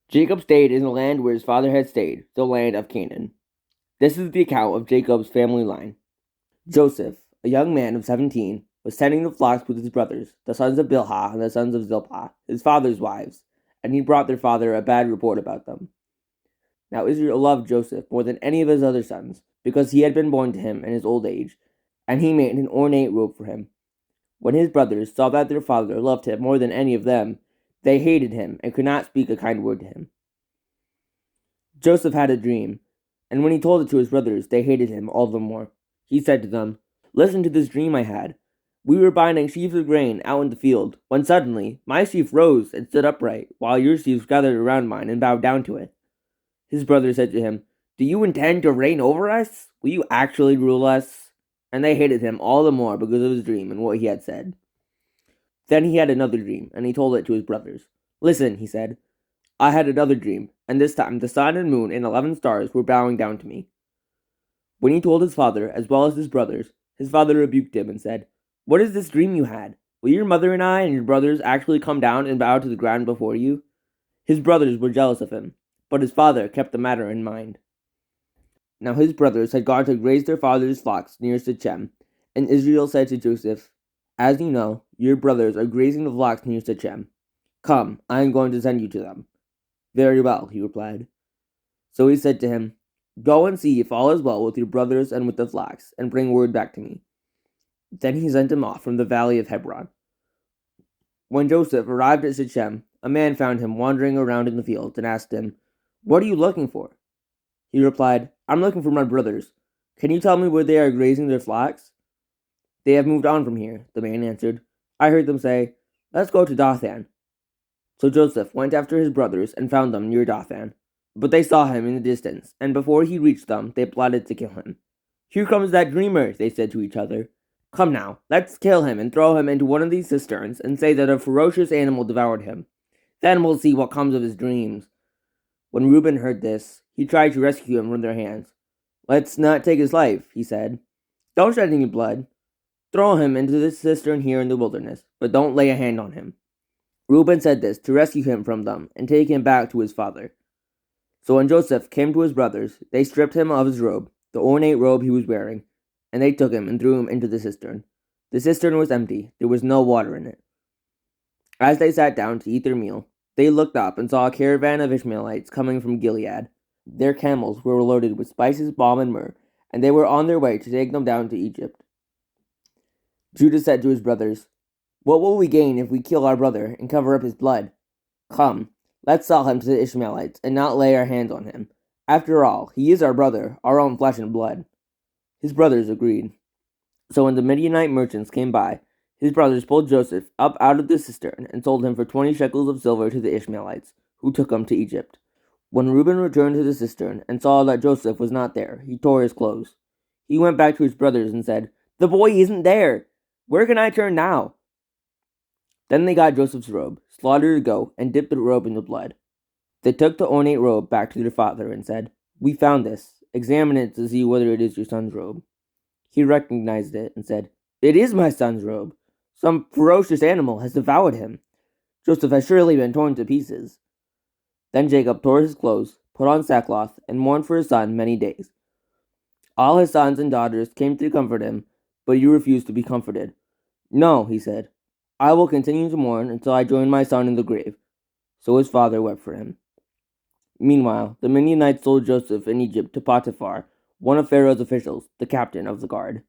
Jacob stayed in the land where his father had stayed, the land of Canaan. This is the account of Jacob's family line. Joseph, a young man of 17, was tending the flocks with his brothers, the sons of Bilhah and the sons of Zilpah, his father's wives, and he brought their father a bad report about them. Now Israel loved Joseph more than any of his other sons, because he had been born to him in his old age, and he made an ornate robe for him. When his brothers saw that their father loved him more than any of them, they hated him and could not speak a kind word to him. Joseph had a dream, and when he told it to his brothers, they hated him all the more. He said to them, "Listen to this dream I had. We were binding sheaves of grain out in the field, when suddenly my sheaf rose and stood upright, while your sheaves gathered around mine and bowed down to it." His brothers said to him, "Do you intend to reign over us? Will you actually rule us?" And they hated him all the more because of his dream and what he had said. Then he had another dream, and he told it to his brothers. "Listen," he said, "I had another dream, and this time the sun and moon and 11 stars were bowing down to me." When he told his father, as well as his brothers, his father rebuked him and said, "What is this dream you had? Will your mother and I and your brothers actually come down and bow to the ground before you?" His brothers were jealous of him, but his father kept the matter in mind. Now his brothers had gone to graze their father's flocks near Shechem, and Israel said to Joseph, "As you know, your brothers are grazing the flocks near Shechem. Come, I am going to send you to them." "Very well," he replied. So he said to him, "Go and see if all is well with your brothers and with the flocks, and bring word back to me." Then he sent him off from the valley of Hebron. When Joseph arrived at Shechem, a man found him wandering around in the fields and asked him, "What are you looking for?" He replied, "I'm looking for my brothers. Can you tell me where they are grazing their flocks?" "They have moved on from here," the man answered. "I heard them say, 'Let's go to Dothan.'" So Joseph went after his brothers and found them near Dothan. But they saw him in the distance, and before he reached them, they plotted to kill him. "Here comes that dreamer," they said to each other. "Come now, let's kill him and throw him into one of these cisterns and say that a ferocious animal devoured him. Then we'll see what comes of his dreams." When Reuben heard this, he tried to rescue him from their hands. "Let's not take his life," he said. "Don't shed any blood. Throw him into this cistern here in the wilderness, but don't lay a hand on him." Reuben said this to rescue him from them and take him back to his father. So when Joseph came to his brothers, they stripped him of his robe, the ornate robe he was wearing, and they took him and threw him into the cistern. The cistern was empty, there was no water in it. As they sat down to eat their meal, they looked up and saw a caravan of Ishmaelites coming from Gilead. Their camels were loaded with spices, balm, and myrrh, and they were on their way to take them down to Egypt. Judah said to his brothers, "What will we gain if we kill our brother and cover up his blood? Come, let's sell him to the Ishmaelites and not lay our hands on him. After all, he is our brother, our own flesh and blood." His brothers agreed. So when the Midianite merchants came by, his brothers pulled Joseph up out of the cistern and sold him for 20 shekels of silver to the Ishmaelites, who took him to Egypt. When Reuben returned to the cistern and saw that Joseph was not there, he tore his clothes. He went back to his brothers and said, "The boy isn't there. Where can I turn now?" Then they got Joseph's robe, slaughtered a goat, and dipped the robe in the blood. They took the ornate robe back to their father and said, "We found this. Examine it to see whether it is your son's robe." He recognized it and said, "It is my son's robe. Some ferocious animal has devoured him. Joseph has surely been torn to pieces." Then Jacob tore his clothes, put on sackcloth, and mourned for his son many days. All his sons and daughters came to comfort him, but he refused to be comforted. "No," he said, "I will continue to mourn until I join my son in the grave." So his father wept for him. Meanwhile, the Midianites sold Joseph in Egypt to Potiphar, one of Pharaoh's officials, the captain of the guard.